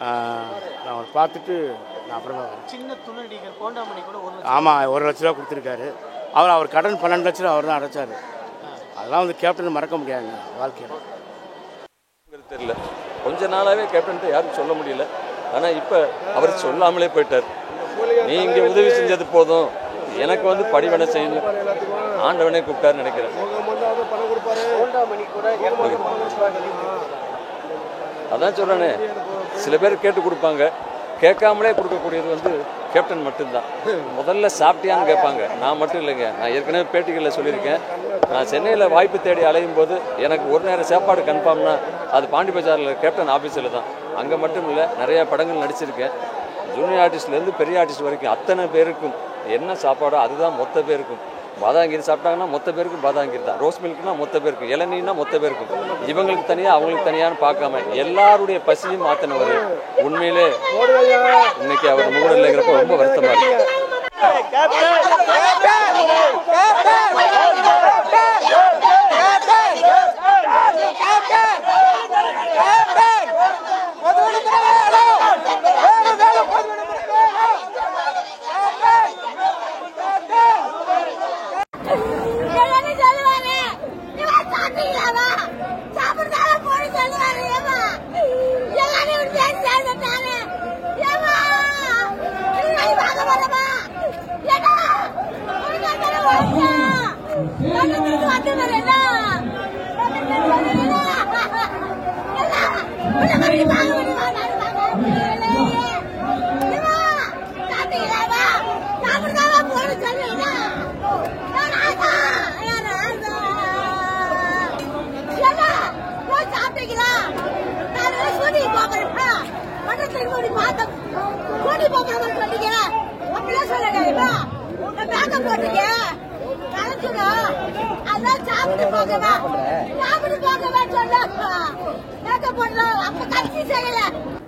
நான் அவரை பார்த்துட்டு நான் அப்புறமா சின்ன துணை நடிகர் கோண்டாமணி கூட ஆமாம் 1 லட்ச ரூபா கொடுத்துருக்காரு. அவர் கடன் 12 லட்ச ரூபா அவர் தான் அடைச்சார். அதெல்லாம் வந்து கேப்டன் மறக்க முடியாதுங்க வாழ்க்கையில். தெரியல, கொஞ்ச நாளாகவே கேப்டன்ட்டு யாரும் சொல்ல முடியல. ஆனால் இப்போ அவர் சொல்லாமலே போயிட்டார். நீ இங்கே உதவி செஞ்சது போதும், எனக்கு வந்து படிவனை செய்யணும் ஆண்டவனே கூப்பிட்டாருன்னு நினைக்கிறேன். அதான் சொல்கிறேனே, சில பேர் கேட்டு கொடுப்பாங்க, கேட்காமலே கொடுக்கக்கூடியது வந்து கேப்டன் மட்டும்தான். முதல்ல சாப்பிட்டியான்னு கேட்பாங்க, நான் மட்டும் இல்லைங்க. நான் ஏற்கனவே பேட்டிகளில் சொல்லியிருக்கேன், நான் சென்னையில் வாய்ப்பு தேடி அலையும் போது எனக்கு ஒரு நேரம் சாப்பாடு கன்ஃபார்ம்னா அது பாண்டி பஜாரில் கேப்டன் ஆஃபீஸில் தான். அங்கே மட்டும் இல்லை, நிறையா படங்கள் நடிச்சிருக்கேன். ஜூனியர் ஆர்டிஸ்ட்லேருந்து பெரிய ஆர்டிஸ்ட் வரைக்கும் அத்தனை பேருக்கும் என்ன சாப்பாடோ அதுதான் மொத்த பேருக்கும். பாதாங்கீர் சாப்பிட்டாங்கன்னா மொத்த பேருக்கும் பாதாங்கீர் தான், ரோஸ் மில்க்னா மொத்த பேருக்கும், இளநீர்னா மொத்த பேருக்கும். இவங்களுக்கு தனியாக அவங்களுக்கு தனியான்னு பார்க்காம எல்லாருடைய பசியும் மாற்றினவர். உண்மையிலே இன்னைக்கு அவர் மூட இல்லைங்கிறப்ப ரொம்ப வருத்தமாக இருக்கு.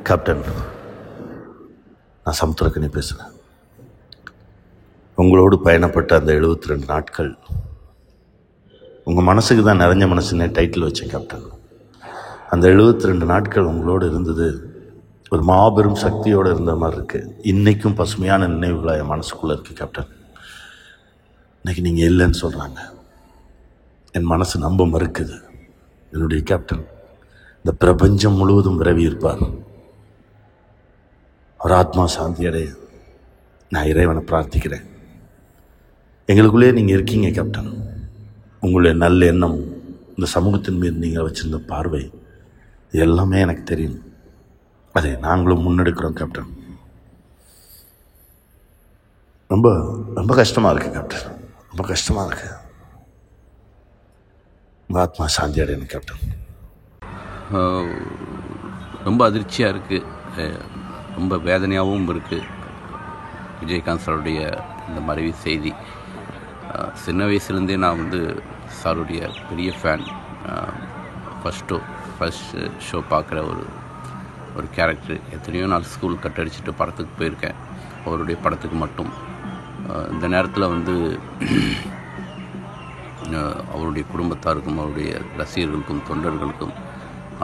கேப்டன், நான் சமுத்திரக்கனி பேசுகிறேன். உங்களோடு பயணப்பட்ட அந்த 72 நாட்கள் உங்கள் மனசுக்கு தான் நிறைஞ்ச மனசுன்னே டைட்டில் வச்சேன் கேப்டன். அந்த 72 நாட்கள் உங்களோடு இருந்தது ஒரு மாபெரும் சக்தியோடு இருந்த மாதிரி இருக்குது. இன்றைக்கும் பசுமையான நினைவுகளாக என் மனசுக்குள்ளே இருக்குது கேப்டன். இன்றைக்கி நீங்கள் இல்லைன்னு சொல்கிறாங்க, என் மனசு நம்ப மறுக்குது. என்னுடைய கேப்டன் இந்த பிரபஞ்சம் முழுவதும் விரவி இருப்பார். அவர் ஆத்மா சாந்தி அடைய நான் இறைவனை பிரார்த்திக்கிறேன். எங்களுக்குள்ளே நீங்கள் இருக்கீங்க கேப்டன். உங்களுடைய நல்ல எண்ணம், இந்த சமூகத்தின் மீது நீங்கள் வச்சுருந்த பார்வை, இது எல்லாமே எனக்கு தெரியும். அதை நாங்களும் முன்னெடுக்கிறோம் கேப்டன். ரொம்ப ரொம்ப கஷ்டமாக இருக்குது கேப்டன், ரொம்ப கஷ்டமாக இருக்குது. உங்கள் ஆத்மா சாந்தி அடையணும் கேப்டன். ரொம்ப அதிர்ச்சியாக இருக்குது, ரொம்ப வேதனையாகவும் இருக்குது. விஜயகாந்த் சாருடைய இந்த மறைவு செய்தி. சின்ன வயசுலேருந்தே நான் வந்து சாருடைய பெரிய ஃபேன். ஃபஸ்ட் ஷோ பார்க்குற ஒரு கேரக்டர். எத்தனையோ நாள் ஸ்கூல் கட் அடிச்சுட்டு படத்துக்கு போயிருக்கேன், அவருடைய படத்துக்கு மட்டும். இந்த நேரத்தில் வந்து அவருடைய குடும்பத்தாருக்கும் அவருடைய ரசிகர்களுக்கும் தொண்டர்களுக்கும்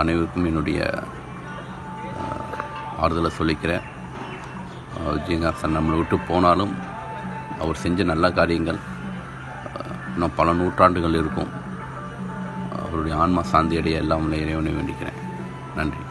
அனைவருக்கும் என்னுடைய ஆறுதலை சொல்லிக்கிறேன். விஜயகாந்த் சார் நம்மளை விட்டு போனாலும் அவர் செஞ்ச நல்ல காரியங்கள் இன்னும் பல நூற்றாண்டுகள் இருக்கும். அவருடைய ஆன்மா சாந்தி அடைய எல்லாம் இறைவனை வேண்டிக்கிறேன். நன்றி.